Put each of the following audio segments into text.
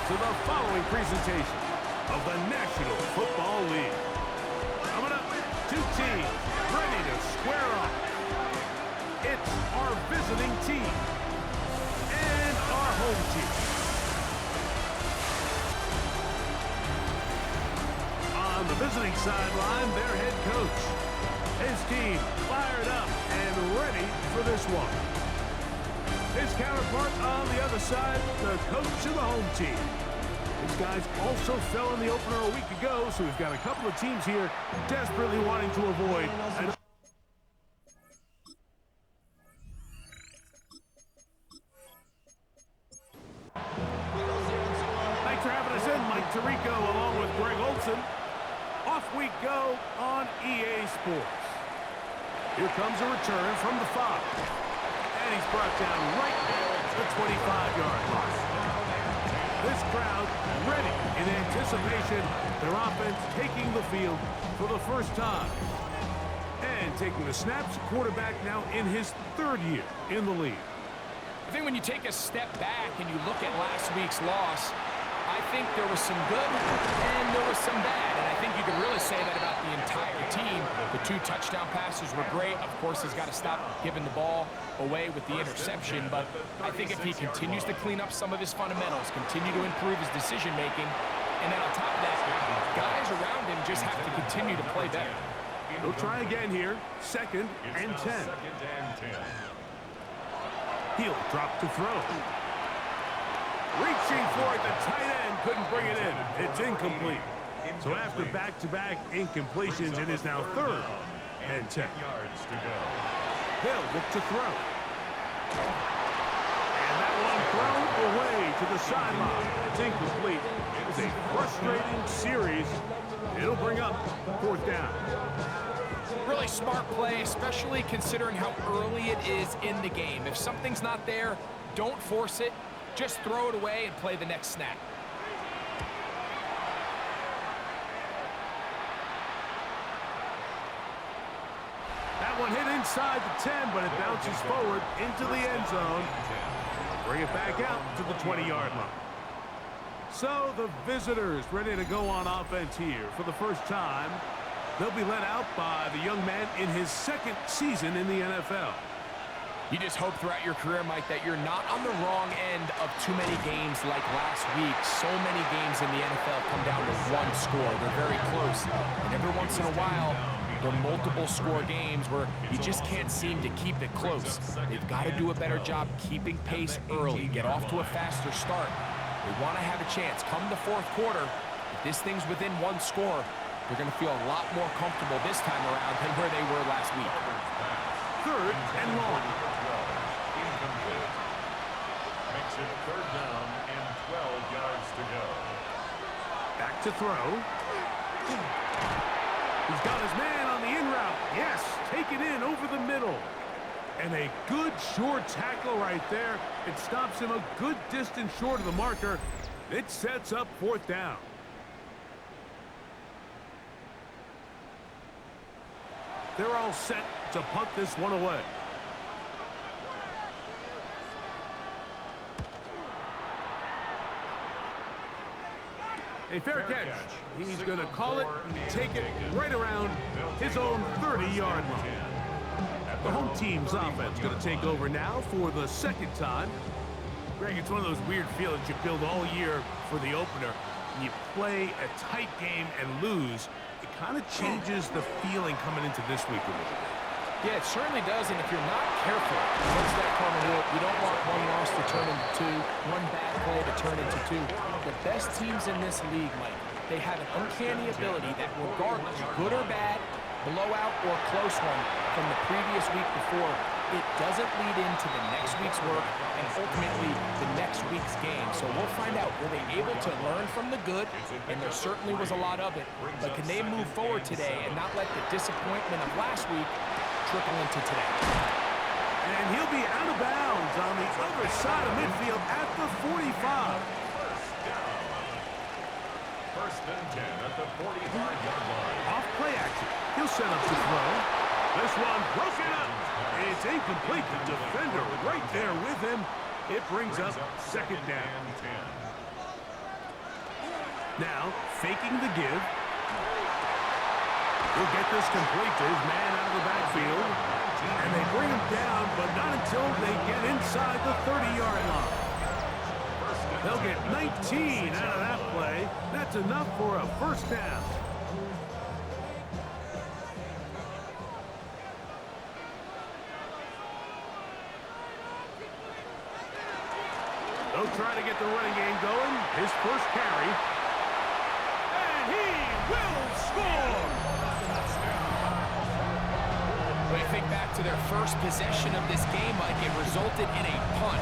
to the following presentation of the National Football League. Coming up, two teams ready to square off. It's our visiting team and our home team. On the visiting sideline, their head coach. His team fired up and ready for this one. His counterpart on the other side, the coach of the home team. These guys also fell in the opener a week ago, so we've got a couple of teams here desperately wanting to avoid an Thanks for having us in, Mike Tirico, along with Greg Olson. Off we go on EA Sports. Here comes a return from the 5. And he's brought down right at the 25-yard line. This crowd ready in anticipation. Their offense taking the field for the first time. And taking the snaps, quarterback now in his 3rd year in the league. I think when you take a step back and you look at last week's loss, I think there was some good and there was some bad. And I think you could really say that about the entire team. The 2 touchdown passes were great. Of course, he's got to stop giving the ball away with the interception. But I think if he continues to clean up some of his fundamentals, continue to improve his decision-making, and then on top of that, guys around him just have to continue to play better. They'll try again here. 2nd and 10. He'll drop to throw. Reaching for it, the tight end couldn't bring it in. It's incomplete. So after back-to-back incompletions, it is now 3rd and 10. Hill look to throw. And that one thrown away to the sideline. It's incomplete. It was a frustrating series. It'll bring up 4th down. Really smart play, especially considering how early it is in the game. If something's not there, don't force it. Just throw it away and play the next snap. That one hit inside the 10, but it bounces forward into the end zone. Bring it back out to the 20-yard line. So the visitors ready to go on offense here for the first time. They'll be led out by the young man in his 2nd season in the NFL. You just hope throughout your career, Mike, that you're not on the wrong end of too many games like last week. So many games in the NFL come down to 1 score. They're very close. And every once in a while, there are multiple score games where you just can't seem to keep it close. They've got to do a better job keeping pace early, get off to a faster start. They want to have a chance. Come the 4th quarter, if this thing's within 1 score, they're going to feel a lot more comfortable this time around than where they were last week. 3rd and long. Makes it 3rd down and 12 yards to go. Back to throw. He's got his man on the in route. Yes, take it in over the middle. And a good short tackle right there. It stops him a good distance short of the marker. It sets up 4th down. They're all set to punt this one away. A fair catch. He's going to call it and take it right around his own 30-yard line. The home team's offense going to take over now for the 2nd time. Greg, it's one of those weird feelings you build all year for the opener. When you play a tight game and lose, it kind of changes the feeling coming into this week a little bit. Yeah, it certainly does, and if you're not careful, once that corner rule, you don't want 1 loss to turn into 2, 1 bad play to turn into 2. The best teams in this league, Mike, they have an uncanny ability that regardless, good or bad, blowout or close one from the previous week before, it doesn't lead into the next week's work and ultimately the next week's game. So we'll find out, were they able to learn from the good? And there certainly was a lot of it. But can they move forward today and not let the disappointment of last week trickle into today? And he'll be out of bounds on the other side of midfield at the 45. 1st and 10 at the 45-yard line. Off play action. He'll set up to throw. This one broken up. It's incomplete. The defender right there with him. It brings up 2nd down. Now, faking the give. He'll get this complete to his man out of the backfield. And they bring him down, but not until they get inside the 30-yard line. They'll get 19 out of that play. That's enough for a first down. They'll try to get the running game going. His first carry. And he will score! When you think back to their first possession of this game, Mike, it resulted in a punt.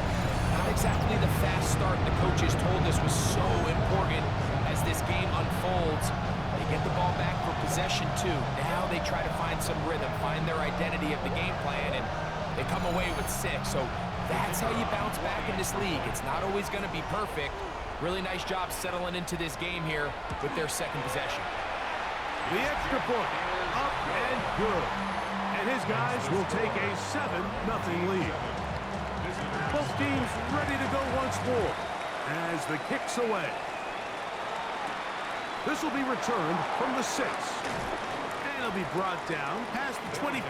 Not exactly the fast start the coaches told us was so important as this game unfolds. They get the ball back for possession two. Now they try to find some rhythm, find their identity of the game plan, and they come away with 6. So that's how you bounce back in this league. It's not always going to be perfect. Really nice job settling into this game here with their second possession. The extra point, up and good. And his guys will take a 7-0 lead. Both teams ready to go once more as the kick's away. This will be returned from the 6. And it'll be brought down past the 25.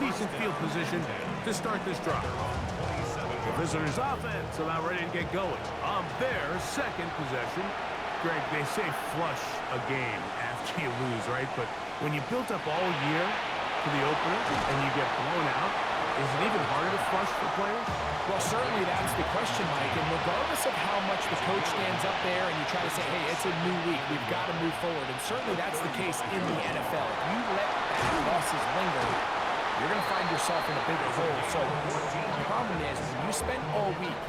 Decent field position to start this drive. The visitors' offense about ready to get going on their second possession. Greg, they say flush a game after you lose, right? But when you built up all year for the opener and you get blown out, is it even harder to flush for players? Well, certainly that's the question, Mike. And regardless of how much the coach stands up there and you try to say, hey, it's a new week, we've got to move forward. And certainly that's the case in the NFL. If you let bad losses linger, you're going to find yourself in a bigger hole. So the problem is when you spend all week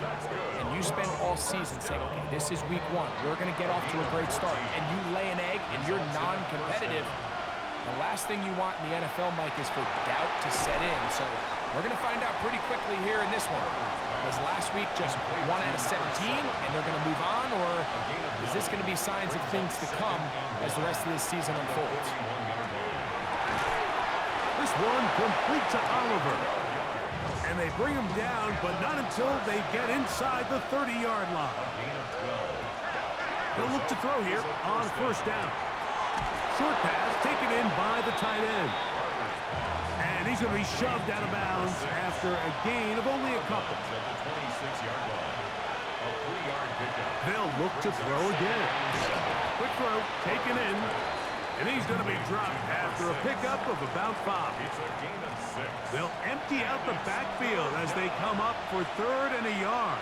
and you spend all season saying, okay, this is week 1, we're going to get off to a great start, and you lay an egg and you're non-competitive, the last thing you want in the NFL, Mike, is for doubt to set in. So we're going to find out pretty quickly here in this one. Was last week just 1 out of 17 and they're going to move on, or is this going to be signs of things to come as the rest of this season unfolds? This one complete to Oliver. And they bring him down, but not until they get inside the 30-yard line. He'll look to throw here on first down. Short pass taken in by the tight end. And he's going to be shoved out of bounds after a gain of only a couple. They'll look to throw again. Quick throw taken in. And he's going to be dropped after a pickup of about 5. They'll empty out the backfield as they come up for 3rd and a yard.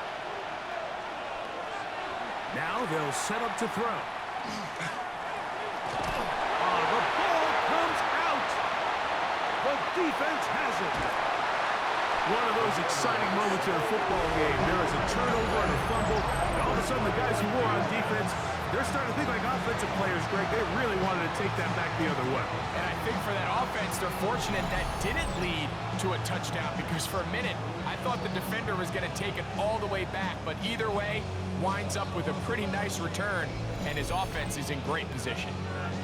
Now they'll set up to throw. The ball comes out. The defense has it. One of those exciting moments in a football game. There is a turnover and a fumble. And all of a sudden, the guys who were on defense, they're starting to think like offensive players, Greg. They really wanted to take that back the other way. And I think for that offense, they're fortunate that didn't lead to a touchdown, because for a minute, I thought the defender was going to take it all the way back. But either way, winds up with a pretty nice return, and his offense is in great position.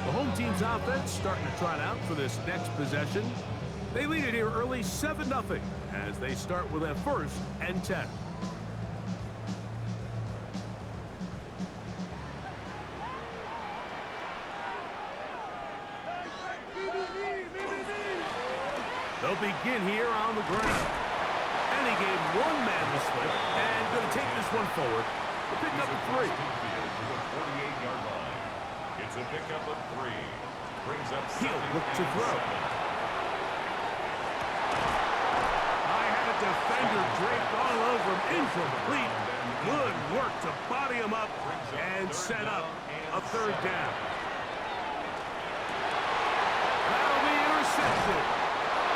The home team's offense starting to trot out for this next possession. They lead it here early 7-0 as they start with a 1st and 10. They'll begin here on the ground. And he gave one man the slip and going to take this one forward. The pickup of 3. It's a pickup of 3. Brings up He'll look to throw. Defender draped all over him, incomplete. Good work to body him up and set up a 3rd down. That'll be intercepted.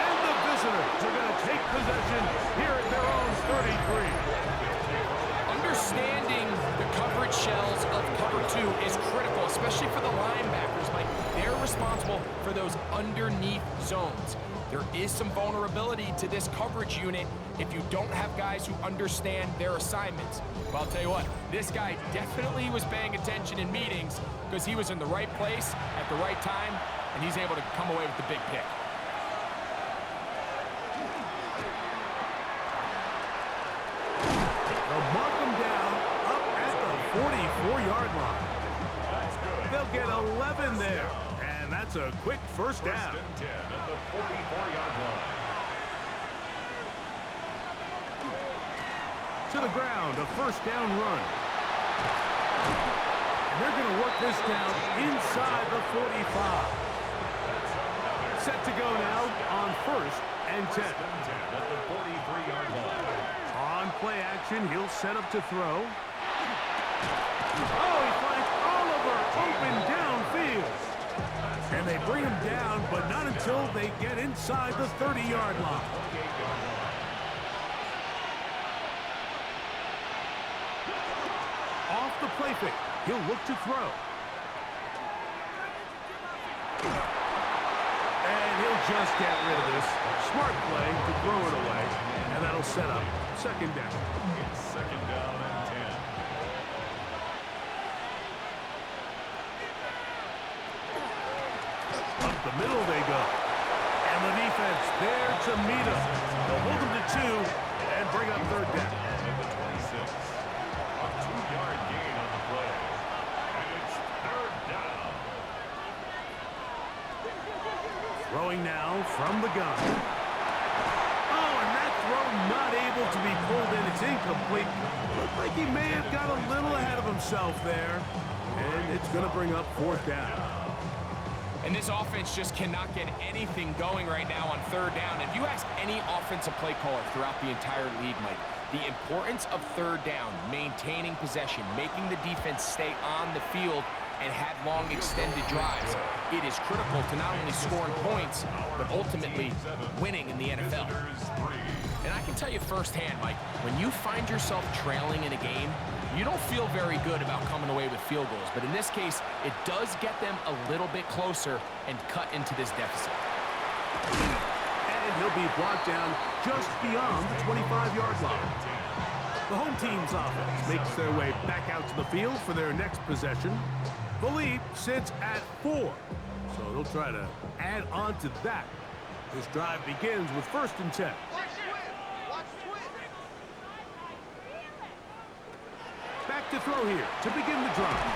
And the visitors are going to take possession here at their own 33. Understanding the coverage shells of cover 2 is critical, especially for the linebackers. Mike, they're responsible for those underneath zones. There is some vulnerability to this coverage unit if you don't have guys who understand their assignments. But I'll tell you what, this guy definitely was paying attention in meetings because he was in the right place at the right time, and he's able to come away with the big pick. They'll mark him down up at the 44-yard line. They'll get 11 there. And that's a quick first down. First and 10 at the 44-yard line. To the ground, a first down run. And they're going to work this down inside the 45. Set to go now on first and 10. First and 10 at the 43-yard line. On play action, he'll set up to throw. Oh, he finds Oliver open downfield. And they bring him down, but not until they get inside the 30-yard line. Off the play fake, he'll look to throw. And he'll just get rid of this. Smart play to throw it away. And that'll set up second down. It's second down and 10. Up the middle they go. And the defense there to meet him. They'll hold him to 2 and bring up third down. At the 26. A 2-yard gain on the play. And it's third down. Throwing now from the gun. Oh, and that throw not able to be pulled in. It's incomplete. Looked like he may have got a little ahead of himself there. And it's going to bring up fourth down. And this offense just cannot get anything going right now on third down. If you ask any offensive play caller throughout the entire league, Mike, the importance of third down, maintaining possession, making the defense stay on the field, and have long extended drives, it is critical to not only scoring points, but ultimately winning in the NFL. And I can tell you firsthand, Mike, when you find yourself trailing in a game, you don't feel very good about coming away with field goals. But in this case, it does get them a little bit closer and cut into this deficit. And he'll be brought down just beyond the 25-yard line. The home team's offense makes their way back out to the field for their next possession. The lead sits at 4, so they'll try to add on to that. This drive begins with first and 10. Back to throw here to begin the drive.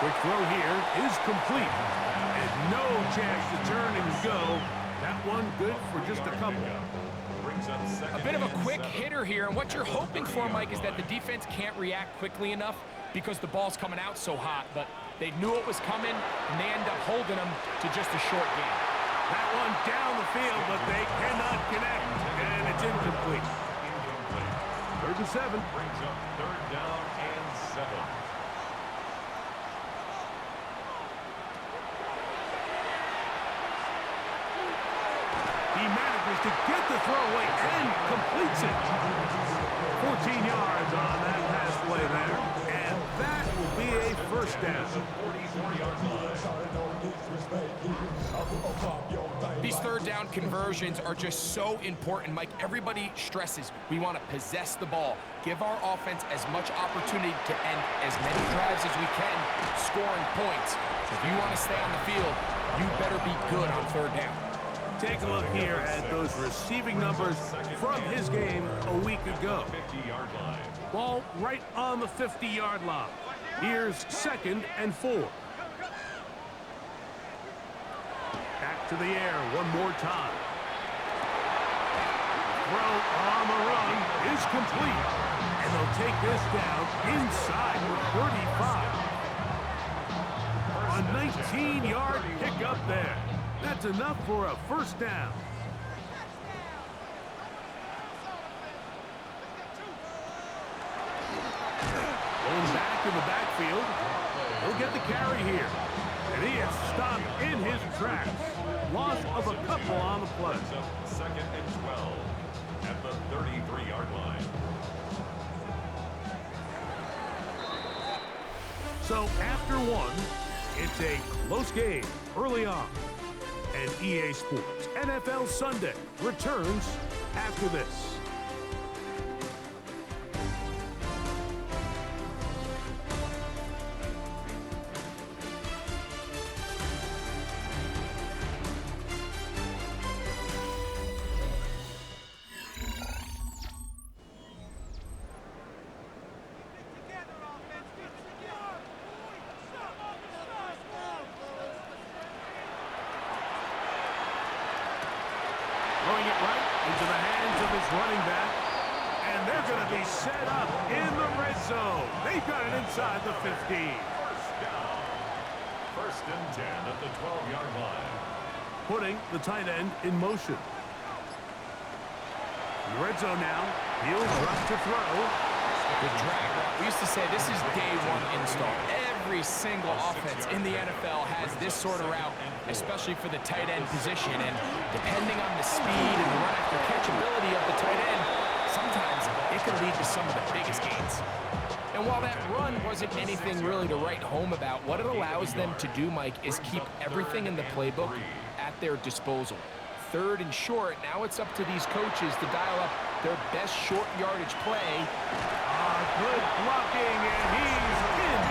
Quick throw here is complete. And no chance to turn and go. That one good for just a couple. A bit of a quick hitter here, and what you're hoping for, Mike, is that the defense can't react quickly enough because the ball's coming out so hot, but they knew it was coming, and they end up holding them to just a short game. That one down the field, but they cannot connect, and it's incomplete. Third and 7. Brings up third down and 7. He manages to get the throw away and completes it. 14 yards on that pass play there, and that will be a first down. 44-yard line. These third down conversions are just so important, Mike. Everybody stresses we want to possess the ball, give our offense as much opportunity to end as many drives as we can, scoring points. So if you want to stay on the field, you better be good on third down. Take a look here at those receiving numbers from his game a week ago. 50-yard line. Ball right on the 50-yard line. Here's second and 4. Back to the air one more time. Throw on the run is complete. And they'll take this down inside the 35. A 19-yard pickup there. That's enough for a first down. Going back in the backfield. He'll get the carry here. And he is stopped in his tracks. Loss of a couple on the play. Second and 12 at the 33-yard line. So after one, it's a close game early on. And EA Sports NFL Sunday returns after this. throwing it right into the hands of his running back. And they're going to be set up in the red zone. They've got it inside the 15. First down. First and 10 at the 12-yard line. Putting the tight end in motion. In the red zone now. He'll drop to throw. The drag route. We used to say this is day one install. Every single offense in the NFL has this sort of route, especially for the tight end position. And depending on the speed and the run after catch ability of the tight end, sometimes it can lead to some of the biggest gains. And while that run wasn't anything really to write home about, what it allows them to do, Mike, is keep everything in the playbook at their disposal. Third and short, now it's up to these coaches to dial up their best short yardage play. Good blocking, and he's in.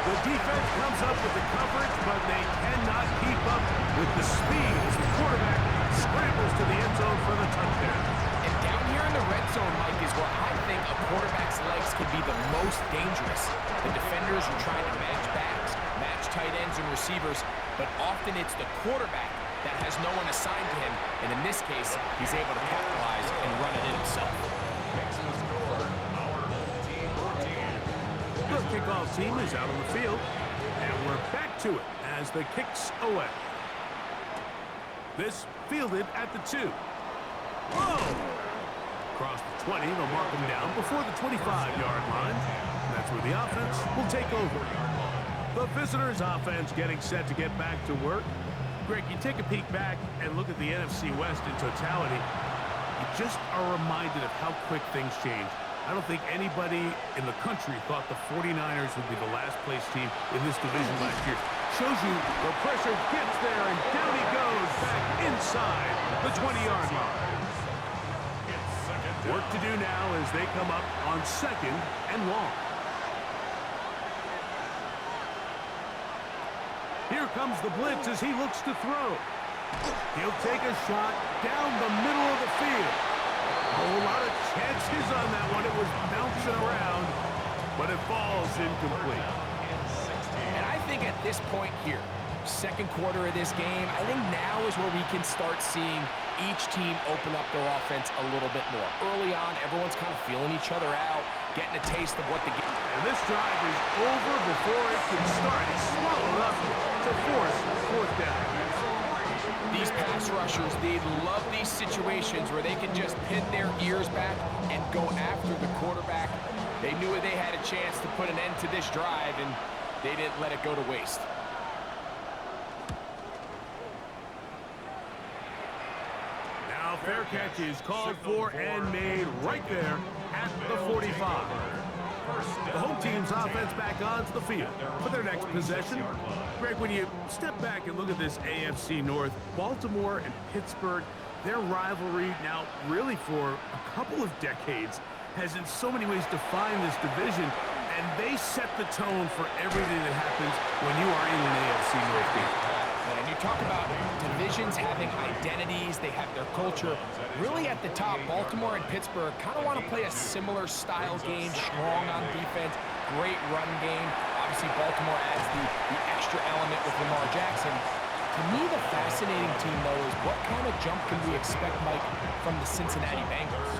The defense comes up with the coverage, but they cannot keep up with the speed as the quarterback scrambles to the end zone for the touchdown. And down here in the red zone, Mike, is where I think a quarterback's legs can be the most dangerous. The defenders are trying to match backs, match tight ends and receivers, but often it's the quarterback that has no one assigned to him, and in this case, he's able to capitalize and run it in himself. The kickoff team is out on the field, and we're back to it as the kicks away. This fielded at the 2. Whoa! Across the 20, they'll mark him down before the 25-yard line. That's where the offense will take over. The visitors' offense getting set to get back to work. Greg, you take a peek back and look at the NFC West in totality. You just are reminded of how quick things change. I don't think anybody in the country thought the 49ers would be the last-place team in this division last year. Shows you the pressure gets there, and down he goes back inside the 20-yard line. Work to do now as they come up on 2nd and long. Here comes the blitz as he looks to throw. He'll take a shot down the middle of the field. A whole lot of chances on that one. It was bouncing around, but it falls incomplete. And I think at this point here, second quarter of this game, I think now is where we can start seeing each team open up their offense a little bit more. Early on, everyone's kind of feeling each other out, getting a taste of what the game. And this drive is over before it can start. He's swallowed up to force 4th down. These pass rushers, they love these situations where they can just pin their ears back and go after the quarterback. They knew they had a chance to put an end to this drive, and they didn't let it go to waste. Now fair catch is called for and made right there at the 45. The home team's offense back onto the field for their next possession. Greg, when you step back and look at this AFC North, Baltimore and Pittsburgh, their rivalry now really for a couple of decades has in so many ways defined this division, and they set the tone for everything that happens when you are in an AFC North game. And you talk about divisions having identities, they have their culture. Really at the top, Baltimore and Pittsburgh kind of want to play a similar style game, strong on defense, great run game. Obviously, Baltimore adds the extra element with Lamar Jackson. To me, the fascinating team, though, is what kind of jump can we expect, Mike, from the Cincinnati Bengals?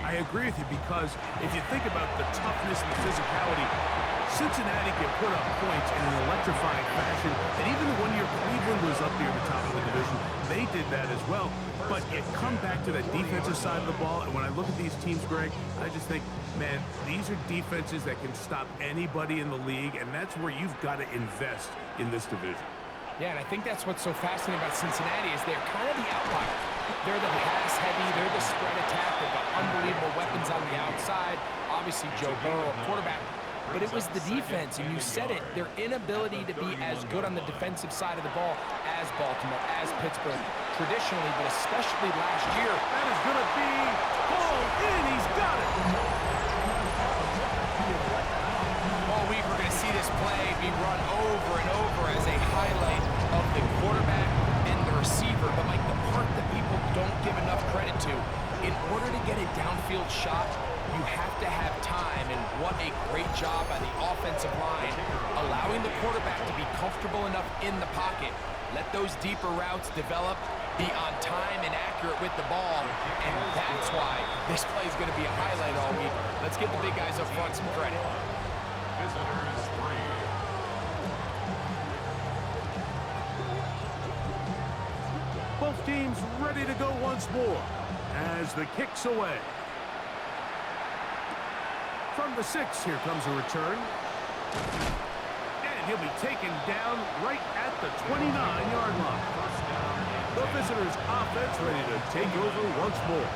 I agree with you because if you think about the toughness and the physicality, Cincinnati can put up points in an electrifying fashion. And even the 1 year Cleveland was up near the top of the division, they did that as well. But you come back to the defensive side of the ball, and when I look at these teams, Greg, I just think, man, these are defenses that can stop anybody in the league, and that's where you've got to invest in this division. Yeah, and I think that's what's so fascinating about Cincinnati is they're kind of the outlier. They're the pass heavy, they're the spread attack, they've got unbelievable weapons on the outside. Obviously, Joe Burrow, quarterback. But it was the defense, and you said it, their inability to be as good on the defensive side of the ball as Baltimore, as Pittsburgh, traditionally, but especially last year. That is going to be pulled in. He's got it. All week, we're going to see this play be run over and over as a highlight of the quarterback and the receiver. But, like, the part that people don't give enough credit to, in order to get a downfield shot, you have to have time, and what a great job by the offensive line, allowing the quarterback to be comfortable enough in the pocket. Let those deeper routes develop, be on time and accurate with the ball, and that's why this play is going to be a highlight all week. Let's give the big guys up front some credit. Visitors 3. Both teams ready to go once more as the kick's away. From the 6, here comes a return. And he'll be taken down right at the 29-yard line. The visitors' offense ready to take over once more.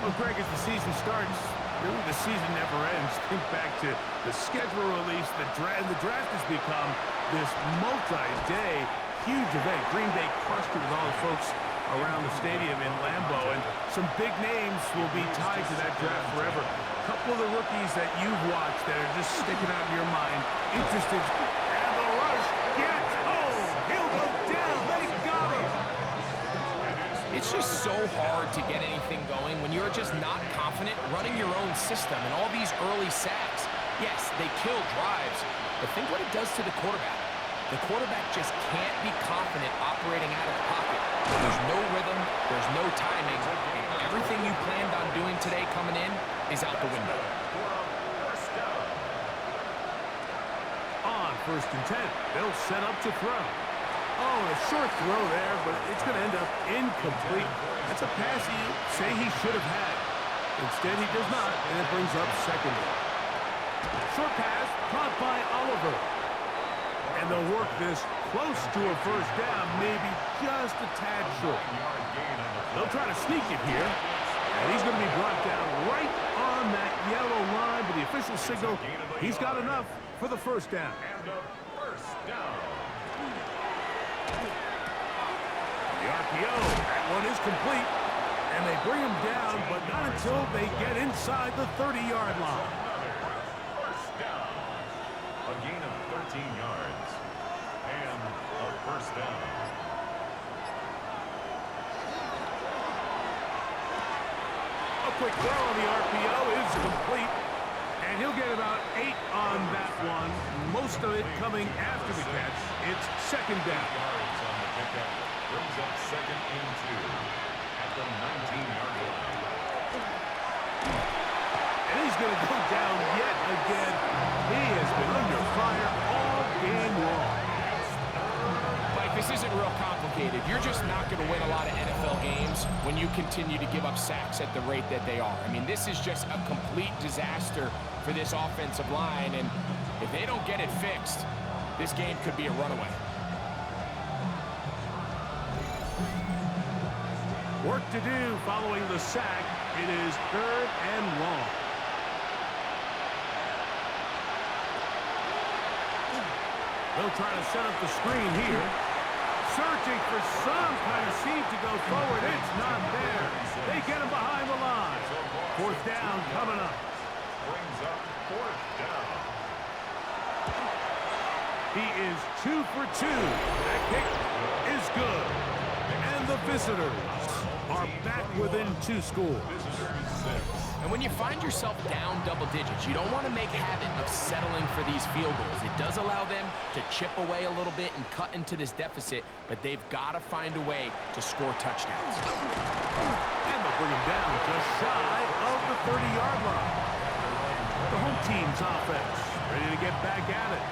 Well, Greg, as the season starts, really the season never ends. Think back to the schedule release, the draft has become this multi-day huge event. Green Bay crushed it with all the folks around the stadium in Lambeau, and some big names will be tied to that draft forever. A couple of the rookies that you've watched that are just sticking out in your mind, interested, and the rush gets home. He'll go down. They got him. It's just so hard to get anything going when you're just not confident running your own system, and all these early sacks, yes, they kill drives, but think what it does to the quarterback. The quarterback just can't be confident operating out of the pocket. There's no rhythm, there's no timing, and everything you planned on doing today coming in is out the window. On 1st and 10, they'll set up to throw. Oh, a short throw there, but it's going to end up incomplete. That's a pass he say he should have had. Instead, he does not, and it brings up 2nd down. Short pass caught by Oliver. And they'll work this close to a 1st down, maybe just a tad short. They'll try to sneak it here. And he's going to be brought down right on that yellow line, but the official signal, he's got enough for the 1st down. The RPO, that one is complete. And they bring him down, but not until they get inside the 30-yard line. A gain of 13 yards and a 1st down. A quick throw on the RPO is complete, and he'll get about 8 on that one. Most of it coming after the catch. It's 2nd down. Yards on the pickup brings up 2nd and 2 at the 19-yard line. And he's going to go down yet again. He has been under fire all game long. Mike, this isn't real complicated. You're just not going to win a lot of NFL games when you continue to give up sacks at the rate that they are. I mean, this is just a complete disaster for this offensive line, and if they don't get it fixed, this game could be a runaway. Work to do following the sack. It is 3rd and long. They'll try to set up the screen here. Searching for some kind of seam to go forward. It's not there. They get him behind the line. 4th down coming up. Brings up 4th down. He is 2 for 2. That kick is good. And the visitors are back within 2 scores. Visitors 6. And when you find yourself down double digits, you don't want to make habit of settling for these field goals. It does allow them to chip away a little bit and cut into this deficit, but they've got to find a way to score touchdowns. And they'll bring him down just shy of the 30-yard line. The home team's offense ready to get back at it.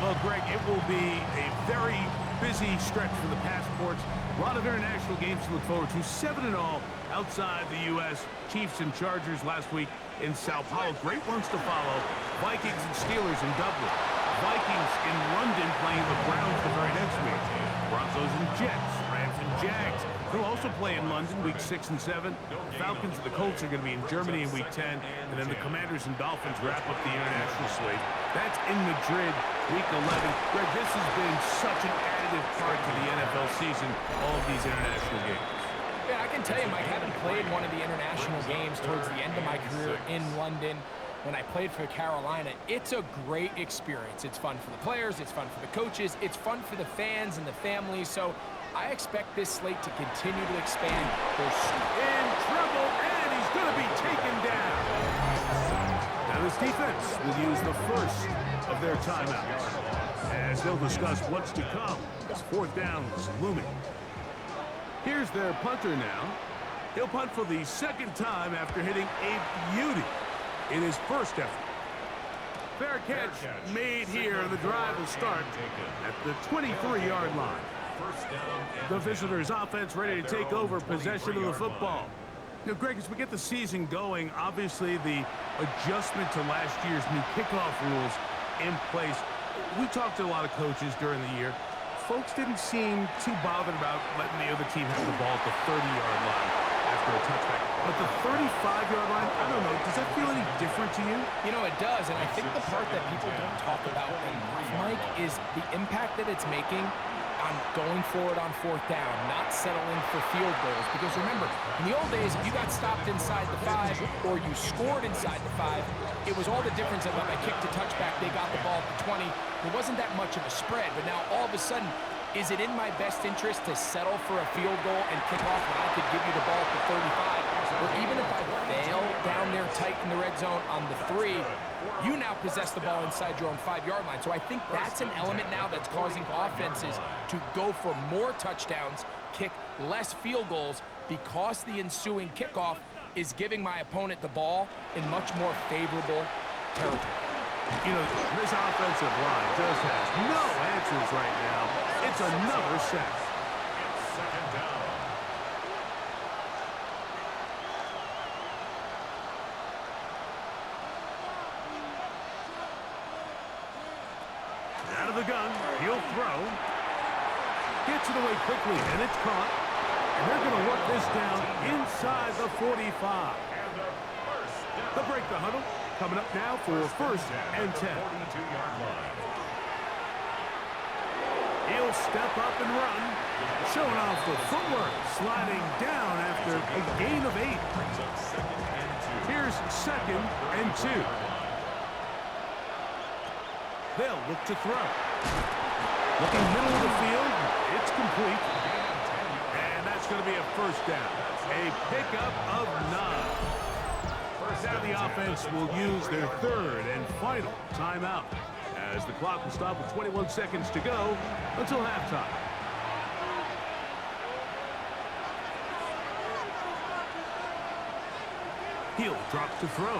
Well, Greg, it will be a very busy stretch for the Passports. A lot of international games to look forward to. 7 in all outside the U.S. Chiefs and Chargers last week in Sao Paulo. Great ones to follow. Vikings and Steelers in Dublin. Vikings in London playing the Browns the very next week. Broncos and Jets. Rams and Jags. They'll also play in London week 6 and 7. Falcons and the Colts are going to be in Germany in week 10. And then the Commanders and Dolphins wrap up the international slate. That's in Madrid week 11. Greg, this has been such an additive part to the NFL season, all of these international games. Yeah, I can tell you, Mike, having played one of the international games towards the end of my career in London, when I played for Carolina, it's a great experience. It's fun for the players, it's fun for the coaches, it's fun for the fans and the families. So I expect this slate to continue to expand. There's in trouble, and he's going to be taken down. Now this defense will use the first of their timeouts. they'll discuss what's to come as fourth down is looming. Here's their punter now. He'll punt for the second time after hitting a beauty in his first effort. Fair catch made here. The drive will start at the 23-yard line. The visitors' offense ready to take over possession of the football. You know, Greg, as we get the season going, obviously the adjustment to last year's new kickoff rules in place. We talked to a lot of coaches during the year. Folks didn't seem too bothered about letting the other team have the ball at the 30-yard line after a touchback. But the 35-yard line, I don't know, does that feel any different to you? You know, it does, and I think the part that people don't talk about enough, Mike, is the impact that it's making on going forward on fourth down, not settling for field goals. Because remember, in the old days, if you got stopped inside the 5 or you scored inside the 5, it was all the difference of if I kicked a touchback, they got the ball at the 20. There wasn't that much of a spread, but now all of a sudden, is it in my best interest to settle for a field goal and kick off when I could give you the ball at the 35? Or even if I fail down there tight in the red zone on the 3, you now possess the ball inside your own 5-yard line. So I think that's an element now that's causing offenses to go for more touchdowns, kick less field goals, because the ensuing kickoff is giving my opponent the ball in much more favorable territory. You know, this offensive line just has no answers right now. It's another sack. Second down. Out of the gun, he'll throw. Gets it away quickly, and it's caught. And they're going to work this down inside the 45. They'll break the huddle. Coming up now for first and 10. 42-yard line. He'll step up and run. Showing off the footwork. Sliding down after a gain of 8. Brings up second and 2. Here's second and 2. They'll look to throw. Looking middle of the field. It's complete. And that's going to be a first down. A pickup of 9. Now the offense will use their third and final timeout as the clock will stop with 21 seconds to go until halftime. He'll drop to throw.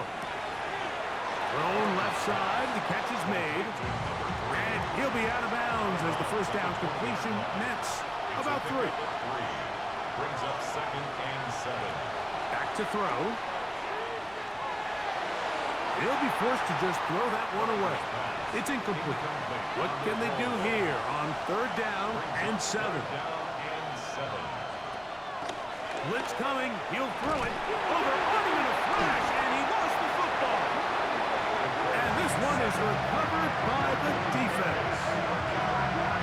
Thrown left side. The catch is made. And he'll be out of bounds as the first down completion nets about 3. Brings up second and 7. Back to throw. He'll be forced to just throw that one away. It's incomplete. What can they do here on third down and 7? Blitz coming. He'll throw it. Over on him in a flash, and he lost the football. And this one is recovered by the defense.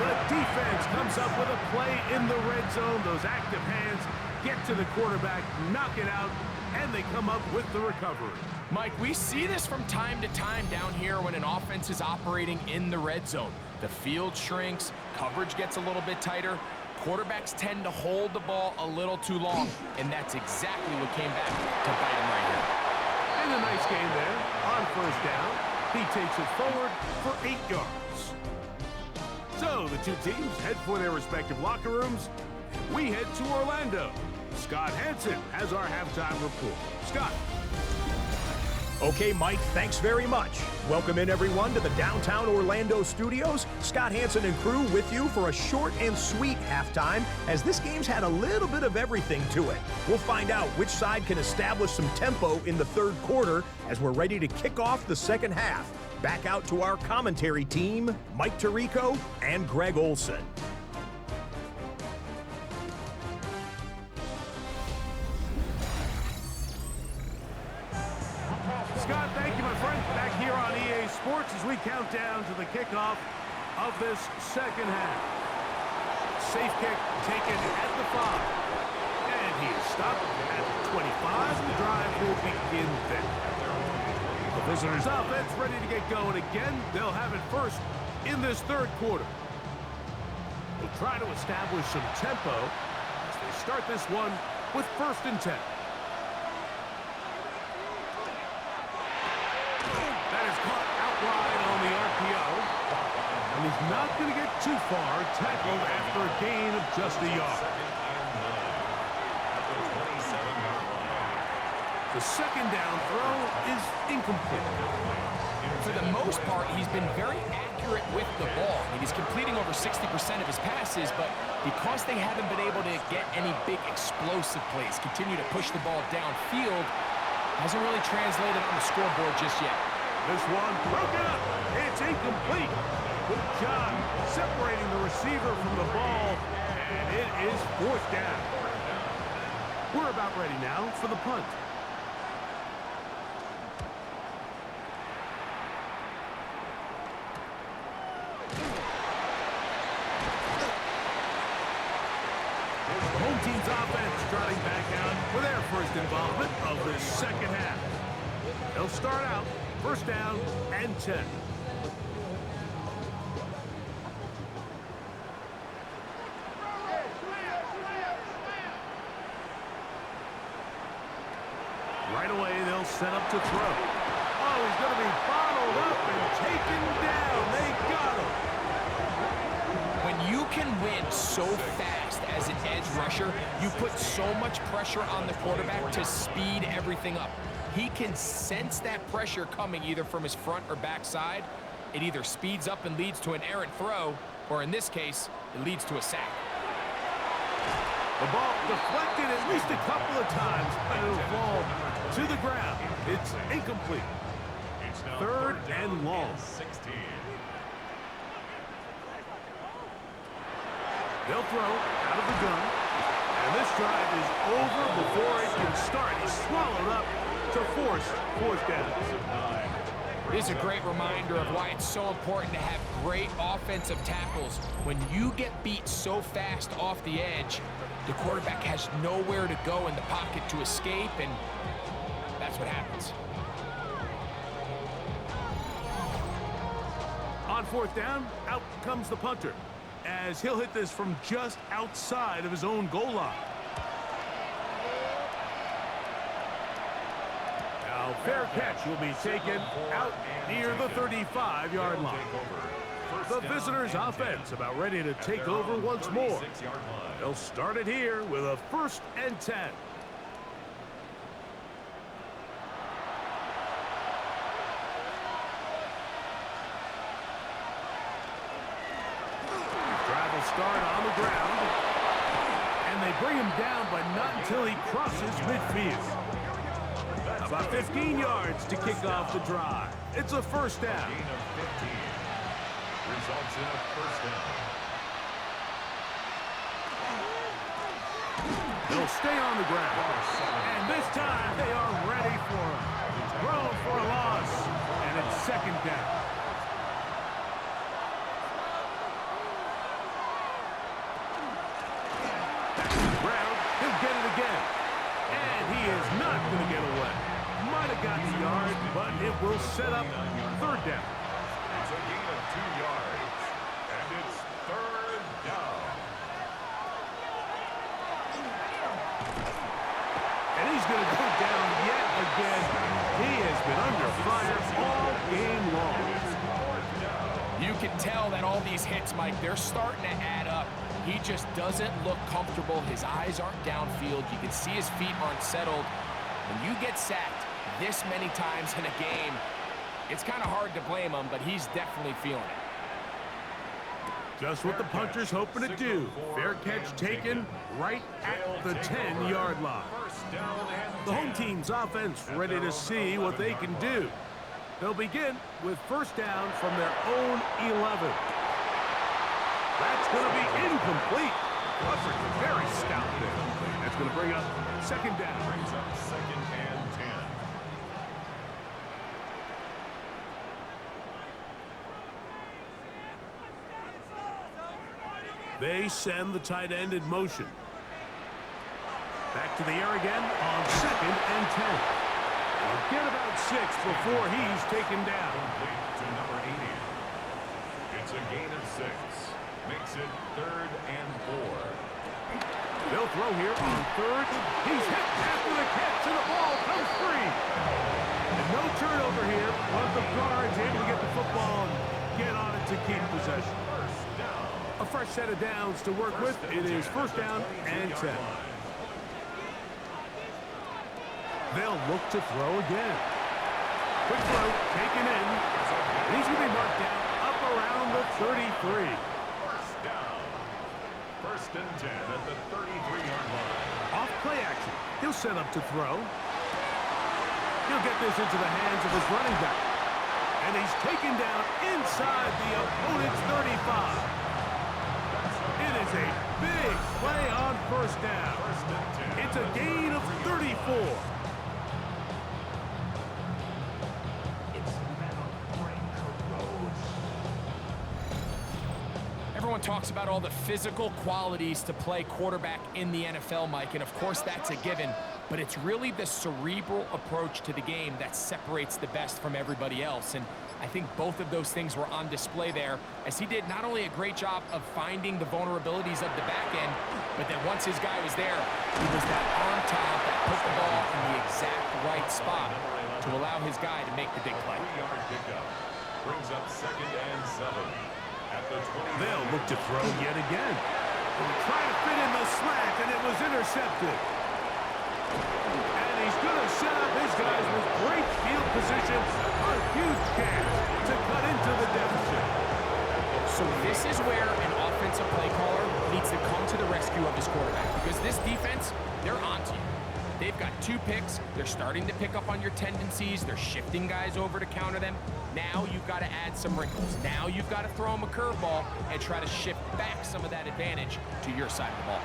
The defense comes up with a play in the red zone. Those active hands get to the quarterback, knock it out, and they come up with the recovery. Mike, we see this from time to time down here when an offense is operating in the red zone. The field shrinks, coverage gets a little bit tighter, quarterbacks tend to hold the ball a little too long, and that's exactly what came back to bite him right here. And a nice game there on first down. He takes it forward for 8 yards. So the two teams head for their respective locker rooms. We head to Orlando. Scott Hansen has our halftime report. Scott. Okay, Mike, thanks very much. Welcome in, everyone, to the downtown Orlando studios. Scott Hansen and crew with you for a short and sweet halftime, as this game's had a little bit of everything to it. We'll find out which side can establish some tempo in the third quarter as we're ready to kick off the second half. Back out to our commentary team, Mike Tirico and Greg Olson. Scott, thank you, my friend. Back here on EA Sports as we count down to the kickoff of this second half. Safe kick taken at the 5. And he is stopped at the 25. The drive will begin then. The visitors' offense ready to get going again. They'll have it first in this third quarter. They'll try to establish some tempo as they start this one with first and 10. That is caught out wide on the RPO. And And he's not going to get too far tackled after a gain of just a yard. The second down throw is incomplete. For the most part, he's been very accurate with the ball. I mean, he's completing over 60% of his passes, but because they haven't been able to get any big explosive plays, continue to push the ball downfield, hasn't really translated on the scoreboard just yet. This one broken up. It's incomplete. Good job separating the receiver from the ball, and it is fourth down. We're about ready now for the punt. Home team's offense trotting back out for their first involvement of this second half. They'll start out first down and 10. Right away, they'll set up to throw. Oh, he's going to be bottled up and taken down. They got him. When you can win so fast as an edge rusher, you put so much pressure on the quarterback to speed everything up. He can sense that pressure coming either from his front or back side. It either speeds up and leads to an errant throw, or in this case, it leads to a sack. The ball deflected at least a couple of times, but it'll fall to the ground. It's incomplete. It's now Third and long. 16. They'll throw out of the gun. And this drive is over before it can start. He's swallowed up to force fourth down. It is a great reminder of why it's so important to have great offensive tackles. When you get beat so fast off the edge, the quarterback has nowhere to go in the pocket to escape, and that's what happens. On fourth down, out comes the punter, as he'll hit this from just outside of his own goal line. Now, fair catch will be taken out near the 35-yard line. The visitors' offense about ready to take over once more. They'll start it here with a 1st and 10. Drive will start on the ground. And they bring him down, but not until he crosses midfield. About 15 yards to kick off the drive. It's a first down. Gain of 15. Results in a first down. They'll stay on the ground. And this time they are ready for him. Thrown for a loss. And it's second down. Back to the ground. He'll get it again. And he is not going to get away. Might have gotten the yard, but it will set up third down. It's a gain of 2 yards. And it's third down. And he's going to go down yet again. He has been under fire all game long. You can tell that all these hits, Mike, they're starting to add up. He just doesn't look comfortable. His eyes aren't downfield. You can see his feet aren't settled. When you get sacked this many times in a game, it's kind of hard to blame him, but he's definitely feeling it. Just what the punter's hoping to do. Fair catch taken right at the 10-yard line. First down and The home team's offense ready to see what they can do. They'll begin with first down from their own 11. That's going to be incomplete. Coverage very stout there. That's going to bring up second down. brings up second and 10. They send the tight end in motion. Back to the air again on second and 10. They'll get about 6 before he's taken down. Complete to number 80. It's a gain of 6. Makes it third and 4. They'll throw here on third. He's hit after the catch, and the ball comes free. And no turnover here. One of the guards able to get the football and get on it to keep possession. A fresh set of downs to work with. It is first down and 10. They'll look to throw again. Quick throw, taken in. He's going to be marked down up around the 33. First down. First and 10 at the 33-yard line. Off play action. He'll set up to throw. He'll get this into the hands of his running back. And he's taken down inside the opponent's 35. It is a big play on first down. It's a gain of 34. Everyone talks about all the physical qualities to play quarterback in the NFL, Mike, and of course that's a given, but it's really the cerebral approach to the game that separates the best from everybody else, and I think both of those things were on display there, as he did not only a great job of finding the vulnerabilities of the back end, but then once his guy was there, he was that arm talent that put the ball in the exact right spot to allow his guy to make the big play. 3-yard pickup brings up second and 7. At the 20. They'll look to throw yet again. They'll try to fit in the slant, and it was intercepted. And he's going to set up his guys with great field position. A huge chance to cut into the deficit. So this is where an offensive play caller needs to come to the rescue of his quarterback, because this defense, they're onto you. They've got 2 picks. They're starting to pick up on your tendencies. They're shifting guys over to counter them. Now you've got to add some wrinkles. Now you've got to throw them a curveball and try to shift back some of that advantage to your side of the ball.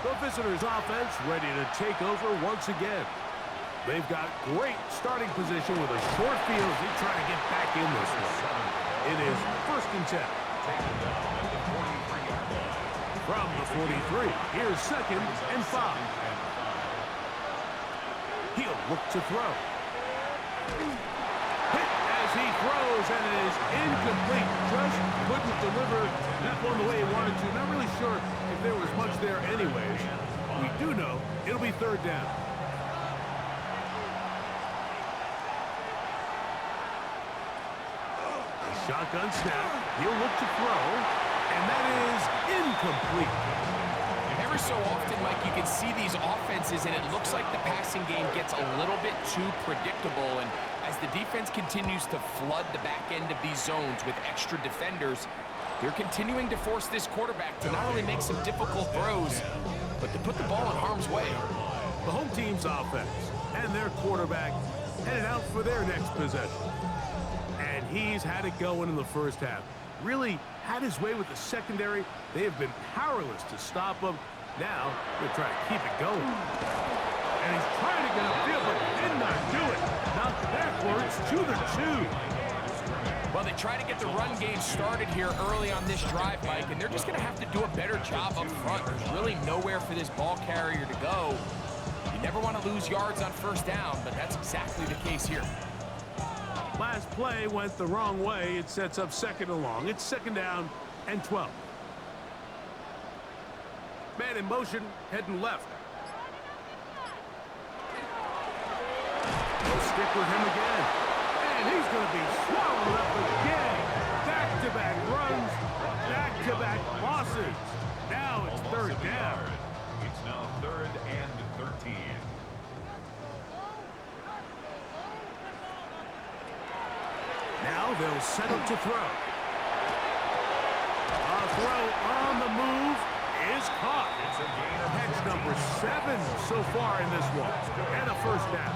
The visitors' offense ready to take over once again. They've got great starting position with a short field. They try to get back in this one. It is first and 10. From the 43, here's second and 5. He'll look to throw. Hit as he throws, and it is incomplete. Just couldn't deliver that one the way he wanted to. Not really sure if there was much there anyways. We do know it'll be third down. A shotgun snap. He'll look to throw, and that is incomplete. Every so often, Mike, you can see these offenses, and it looks like the passing game gets a little bit too predictable. And as the defense continues to flood the back end of these zones with extra defenders, they're continuing to force this quarterback to not only make some difficult throws, but to put the ball in harm's way. The home team's offense and their quarterback headed out for their next possession. And he's had it going in the first half. Really had his way with the secondary. They have been powerless to stop him. Now, they're trying to keep it going. And he's trying to get upfield, but did not do it. Knocked backwards to the 2. Well, they try to get the run game started here early on this drive, Mike, and they're just going to have to do a better job up front. There's really nowhere for this ball carrier to go. You never want to lose yards on first down, but that's exactly the case here. Last play went the wrong way. It sets up second and long. It's second down and 12. Man in motion, heading left. They'll stick with him again. And he's going to be swallowed up again. Back-to-back runs, back-to-back losses. Now it's third down. It's now third and 13. Now they'll set up to throw. A throw on the move is caught. It's a gain of Catch number 7 so far in this one. And a first down.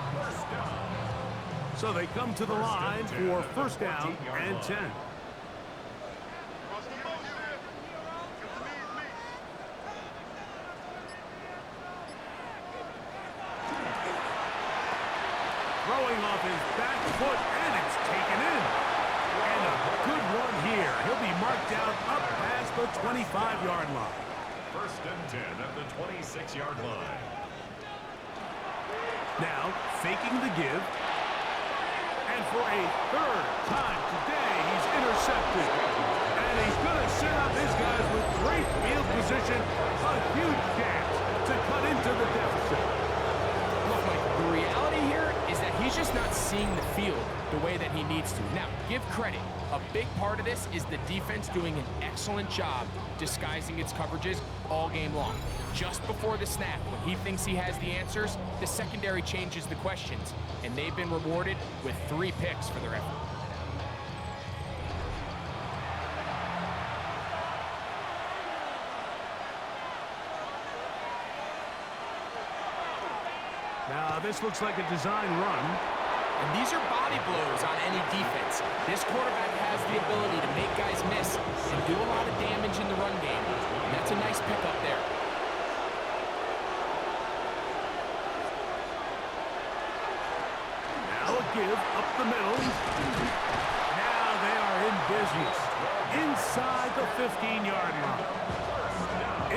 So they come to the line for first down and 10. Throwing off his back foot, and it's taken in. And a good run here. He'll be marked down up past the 25-yard line. First and 10 at the 26-yard line. Now, faking the give. And for a third time today, he's intercepted. And he's going to set up his guys with great field position. A huge chance to cut into the deficit. Look, Mike, the reality here is that he's just not seeing the field. the way that he needs to. Now, give credit. A big part of this is the defense doing an excellent job disguising its coverages all game long. Just before the snap, when he thinks he has the answers, the secondary changes the questions, and they've been rewarded with 3 picks for their effort. Now, this looks like a design run. And these are body blows on any defense. This quarterback has the ability to make guys miss and do a lot of damage in the run game. And that's a nice pickup there. Now a give up the middle. Now they are in business inside the 15-yard line.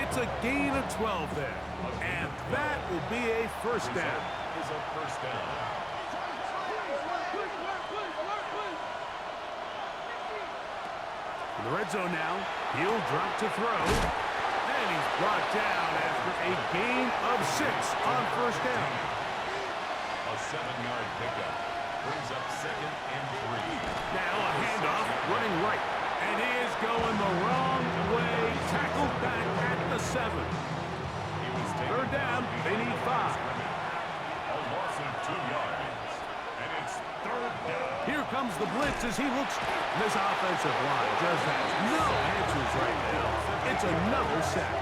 It's a gain of 12 there. And that will be a first down. Is a first down. In the red zone now, he'll drop to throw. And he's brought down after a gain of 6 on first down. A 7-yard pickup brings up 2nd and 3. Now a handoff running right. And he is going the wrong way. Tackled back at the 7. Third down, they need 5. A loss of 2 yards. And it's 3rd down. Here comes the blitz as he looks. This offensive line just has no answers right now. It's another sack.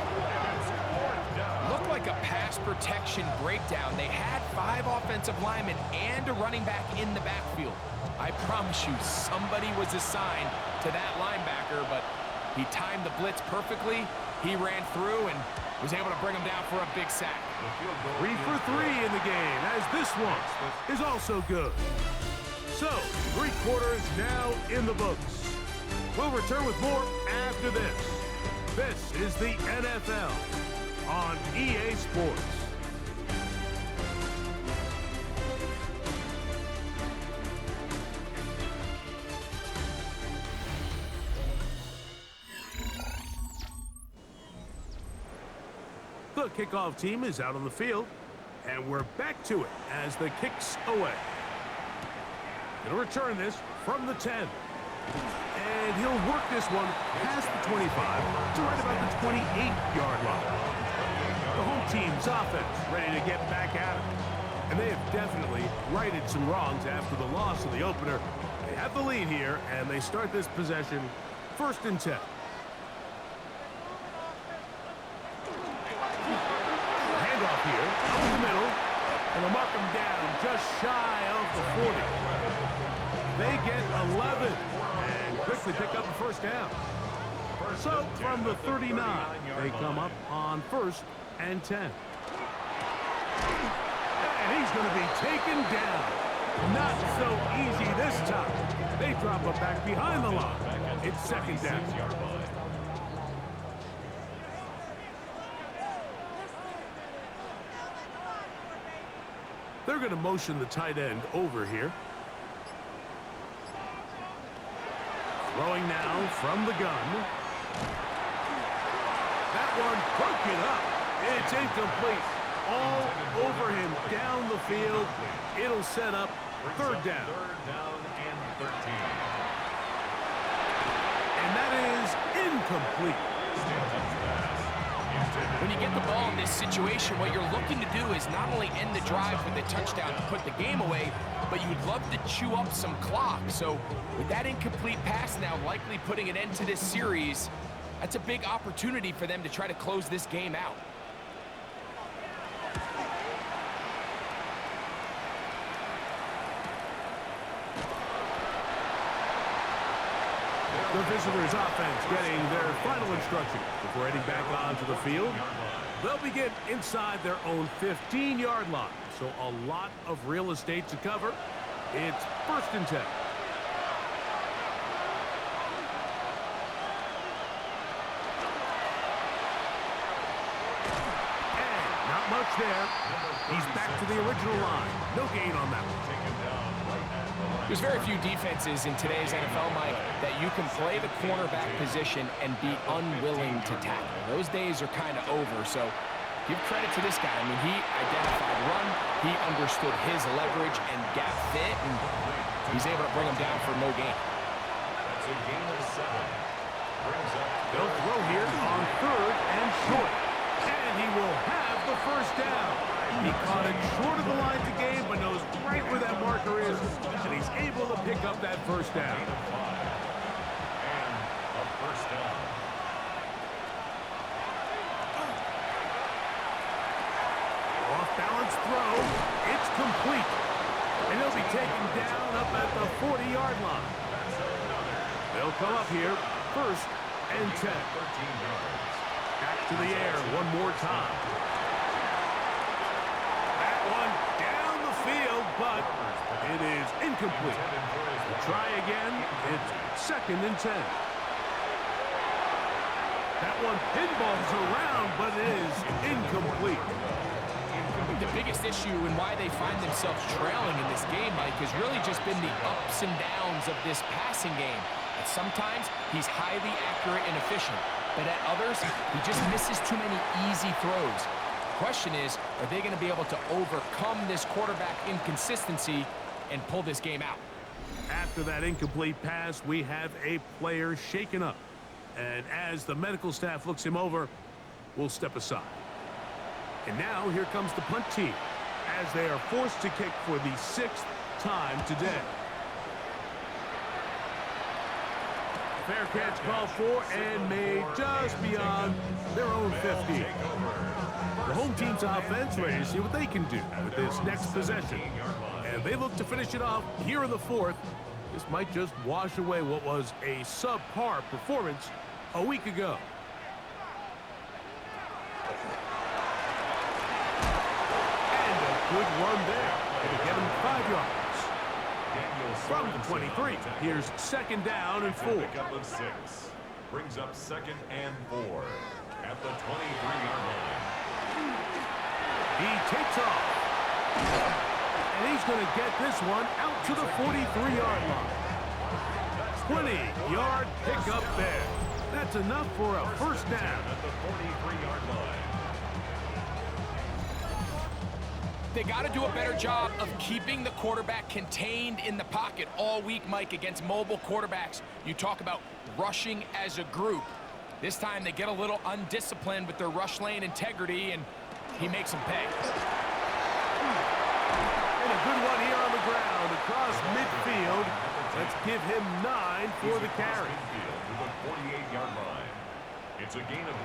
Looked like a pass protection breakdown. They had 5 offensive linemen and a running back in the backfield. I promise you, somebody was assigned to that linebacker, but he timed the blitz perfectly. He ran through and was able to bring him down for a big sack. 3 for 3 in the game, as this one is also good. So, 3 quarters now in the books. We'll return with more after this. This is the NFL on EA Sports. The kickoff team is out on the field, and we're back to it as the kick's away. Going to return this from the 10. And he'll work this one past the 25 to right about the 28-yard line. The home team's offense ready to get back at it. And they have definitely righted some wrongs after the loss of the opener. They have the lead here, and they start this possession 1st and 10. Handoff here, up in the middle, and they'll mark him down just shy of the 40. They get 11 and quickly pick up the first down. So from the 39, they come up on 1st and 10. And he's going to be taken down. Not so easy this time. They drop it back behind the line. It's 2nd down. They're going to motion the tight end over here. Throwing now from the gun. That one broken up. It's incomplete. All over him down the field. It'll set up 3rd down. 3rd down and 13. And that is incomplete. When you get the ball in this situation, what you're looking to do is not only end the drive with a touchdown to put the game away, but you'd love to chew up some clock. So with that incomplete pass now likely putting an end to this series, that's a big opportunity for them to try to close this game out. The visitors' offense getting their final instruction before heading back onto the field. They'll begin inside their own 15-yard line, so a lot of real estate to cover. It's 1st and 10. And not much there. He's back to the original line. No gain on that one. There's very few defenses in today's NFL, Mike, that you can play the cornerback position and be unwilling to tackle. Those days are kind of over, so give credit to this guy. I mean, he identified run, he understood his leverage and gap fit, and he's able to bring him down for no gain. That's a gain of 7. Brings up They'll throw here on 3rd and short. And he will have the first down. He caught it short of the line to gain, but knows right where that marker is, and he's able to pick up that first down. and a first down. Off-balance throw. It's complete. And he'll be taken down up at the 40-yard line. They'll come up here, 1st and 10. 13 yards. Back to the air one more time. That one down the field, but it is incomplete. We'll try again. It's 2nd and 10. That one pinballs around, but it is incomplete. The biggest issue and why they find themselves trailing in this game, Mike, has really just been the ups and downs of this passing game. And sometimes he's highly accurate and efficient, but at others, he just misses too many easy throws. The question is, are they going to be able to overcome this quarterback inconsistency and pull this game out? After that incomplete pass, we have a player shaken up. And as the medical staff looks him over, we'll step aside. And now here comes the punt team as they are forced to kick for the 6th time today. Fair catch called for and made just beyond their own 50. The home team's offense ready to see what they can do with this next possession. And they look to finish it off here in the 4th. This might just wash away what was a subpar performance a week ago. Good run there. It'll get him 5 yards. From the 23, here's 2nd down and 4. Pickup of 6. Brings up 2nd and 4 at the 23-yard line. He takes off. And he's going to get this one out to the 43-yard line. 20-yard pickup there. That's enough for a first down. At the 43-yard line. They got to do a better job of keeping the quarterback contained in the pocket all week, Mike, against mobile quarterbacks. You talk about rushing as a group. This time they get a little undisciplined with their rush lane integrity, and he makes them pay. And a good one here on the ground across midfield. Let's give him 9 for the carry. To the 48-yard line. It's a gain of 9.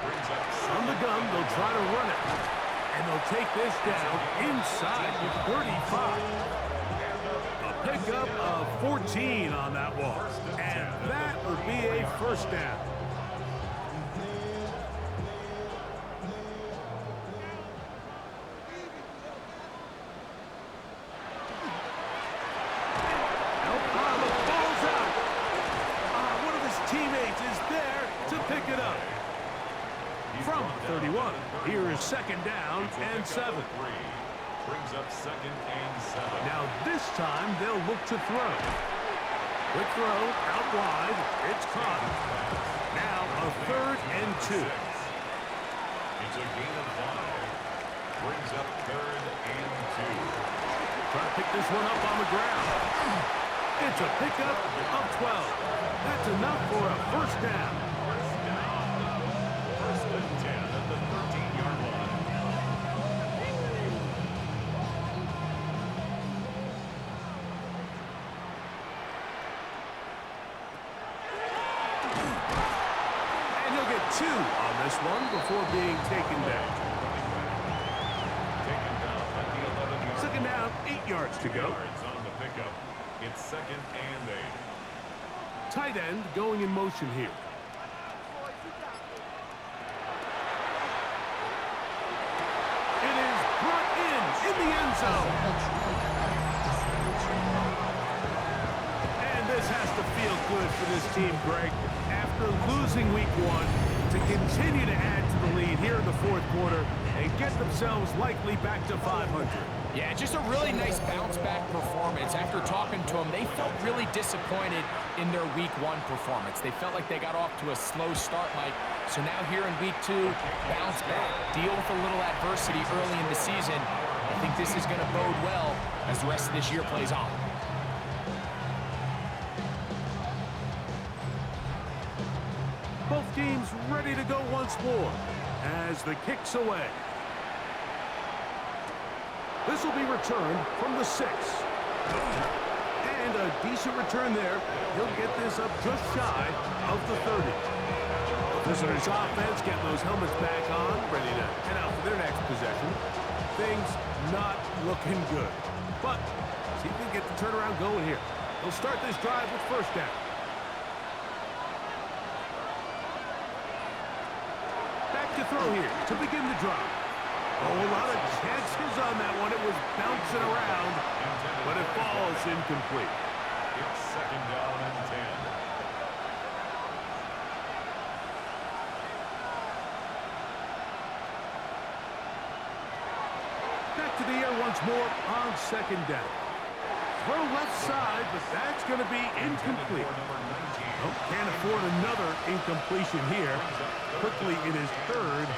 Brings up From the gun, they'll try to run it. And they'll take this down inside the 35. A pickup of 14 on that one. And that will be a first down. The ball's out. One of his teammates is there to pick it up. From 31, here is 2nd down and 7. Brings up 2nd and 7. Now this time they'll look to throw. Quick throw out wide. It's caught. Now a 3rd and 2. It's a gain of 5. Brings up 3rd and 2. Try to pick this one up on the ground. It's a pickup of 12. That's enough for a first down. First and 10 at the 13-yard line. And he'll get 2 on this one before being taken down. Taken down at the 11-yard. 2nd down, 8 yards to go. Yards on the pickup. It's 2nd and 8. Tight end going in motion here. It is brought in the end zone. And this has to feel good for this team, Greg. After losing week 1, to continue to add to the lead here in the 4th quarter and get themselves likely back to 500. Yeah, just a really nice bounce-back performance. After talking to them, they felt really disappointed in their Week 1 performance. They felt like they got off to a slow start, Mike. So now here in week 2, bounce back, deal with a little adversity early in the season. I think this is going to bode well as the rest of this year plays on. Both teams ready to go once more as the kick's away. This will be returned from the 6. And a decent return there. He'll get this up just shy of the 30. Visitors offense getting those helmets back on, ready to head out for their next possession. Things not looking good. But see if we can get the turnaround going here. They'll start this drive with first down. Back to throw here to begin the drive. Oh, a lot of chances on that one. It was bouncing around, but it falls incomplete. It's 2nd down and 10. Back to the air once more on 2nd down. Throw left side, but that's going to be incomplete. Oh, can't afford another incompletion here. Quickly in his 3rd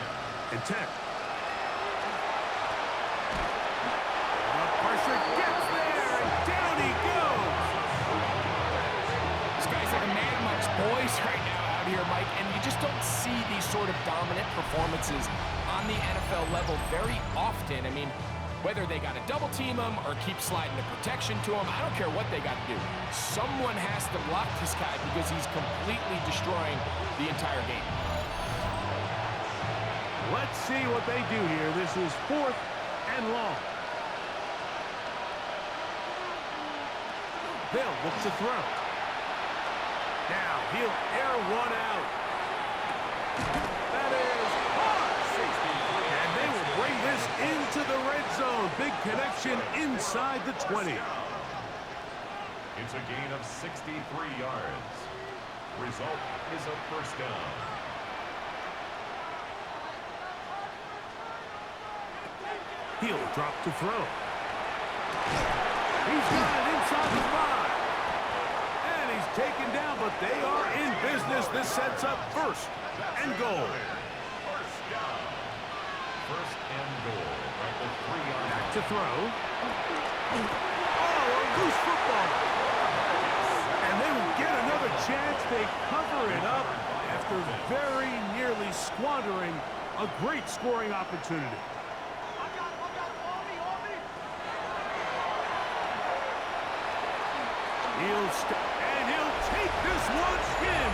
and 10. Pressure gets there, and down he goes. This guy's like a man amongst boys right now out here, Mike, and you just don't see these sort of dominant performances on the NFL level very often. I mean, whether they got to double team him or keep sliding the protection to him, I don't care what they got to do. Someone has to block this guy because he's completely destroying the entire game. Let's see what they do here. This is 4th and long. They'll look to throw. Now he'll air one out. That is hard. And they will bring this into the red zone. Big connection inside the 20. It's a gain of 63 yards. Result is a first down. He'll drop to throw. He's got it inside the 5. And he's taken down, but they are in business. This sets up 1st and goal. First down. 1st and goal. Right at the 3-yard Back to throw. Oh, a loose football. And they will get another chance. They cover it up after very nearly squandering a great scoring opportunity. He'll take this one in.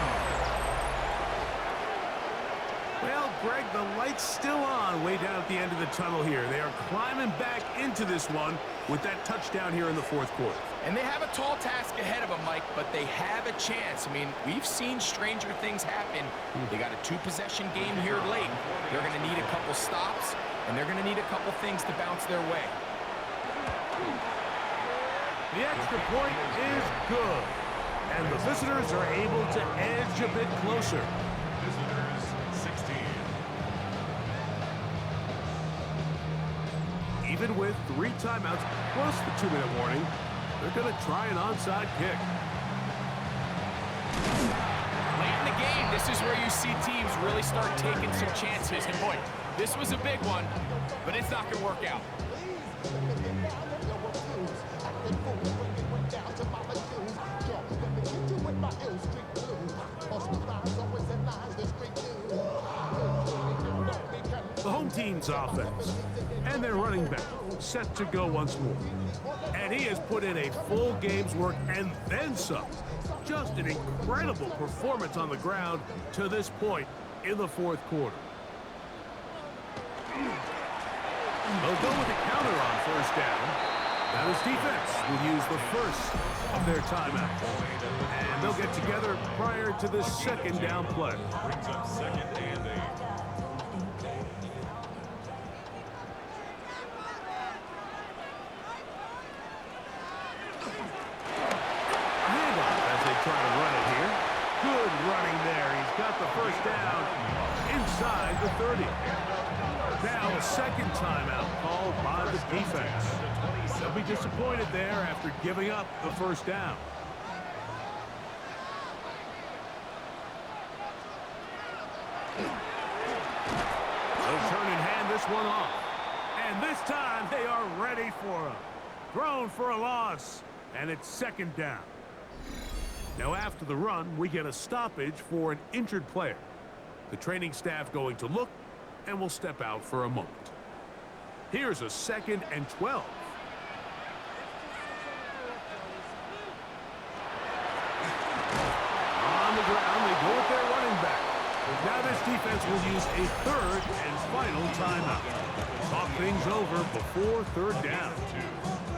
Well, Greg, the light's still on way down at the end of the tunnel here. They are climbing back into this one with that touchdown here in the 4th quarter. And they have a tall task ahead of them, Mike, but they have a chance. I mean, we've seen stranger things happen. They got a 2-possession game here late. They're going to need a couple stops, and they're going to need a couple things to bounce their way. The extra point is good. And the visitors are able to edge a bit closer. Visitors 16. Even with 3 timeouts plus the 2-minute warning, they're going to try an onside kick. Late in the game, this is where you see teams really start taking some chances. And boy, this was a big one, but it's not going to work out. The home team's offense and their running back set to go once more. And he has put in a full game's work and then some. Just an incredible performance on the ground to this point in the 4th quarter. They'll go with a counter on 1st down. Now his defense will use the 1st of their timeouts. And they'll get together prior to the 2nd down play. Brings up 2nd and 8. Trying to run it here. Good running there. He's got the 1st down inside the 30. Now a 2nd timeout called by the defense. They'll be disappointed there after giving up the 1st down. They'll turn and hand this one off. And this time they are ready for him. Thrown for a loss, and it's second down. Now after the run, we get a stoppage for an injured player. The training staff going to look, and will step out for a moment. Here's a 2nd and 12. On the ground, they go with their running back. Now this defense will use a 3rd and final timeout. Talk things over before 3rd down.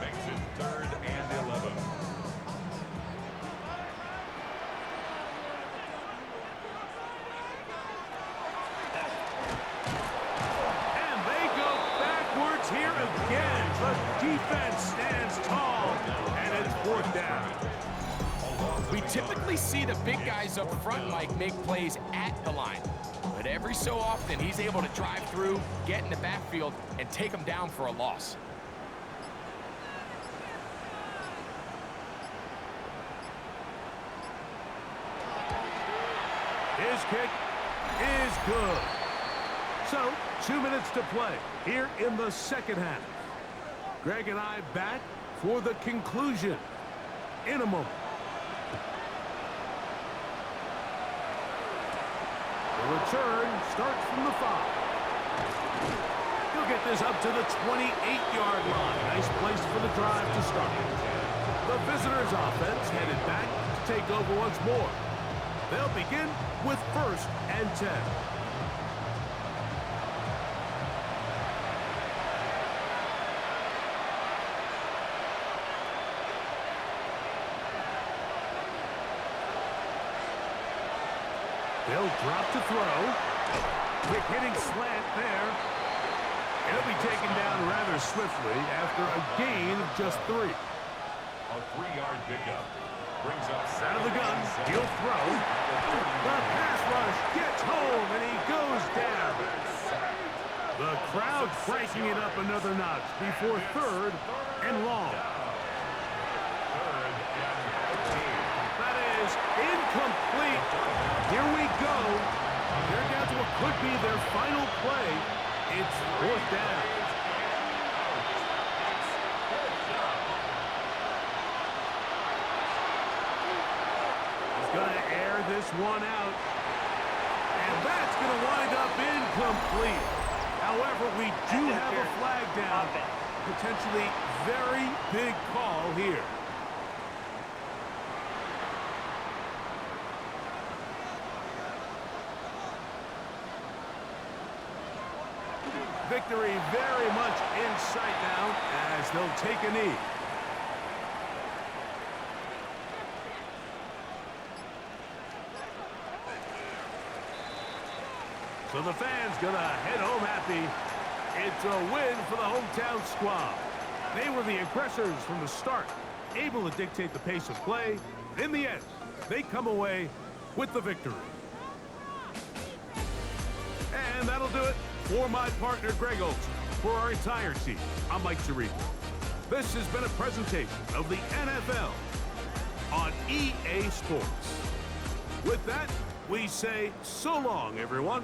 Makes it 3rd and 11. And they go backwards here again. The defense stands tall, and it's 4th down. We typically see the big guys up front, Mike, make plays at the line. But every so often, he's able to drive through, get in the backfield, and take them down for a loss. His kick is good. So, 2 minutes to play here in the 2nd half. Greg and I back for the conclusion in a moment. The return starts from the 5. He'll get this up to the 28-yard line. Nice place for the drive to start. The visitors' offense headed back to take over once more. They'll begin with 1st and 10. They'll drop to throw. Quick hitting slant there. He'll be taken down rather swiftly after a gain of just 3. A 3-yard pickup. Brings up Out of the gun, he'll throw. The pass rush gets home, and he goes down. The crowd cranking it up another notch before 3rd and long. That is incomplete. Here we go. They're down to what could be their final play. It's 4th down. Going to air this one out. And that's going to wind up incomplete. However, we do have a flag down. Potentially very big call here. Victory very much in sight now as they'll take a knee. So the fans gonna head home happy. It's a win for the hometown squad. They were the aggressors from the start, able to dictate the pace of play. In the end, they come away with the victory. And that'll do it for my partner, Greg Olson. For our entire team, I'm Mike Tirico. This has been a presentation of the NFL on EA Sports. With that, we say so long, everyone.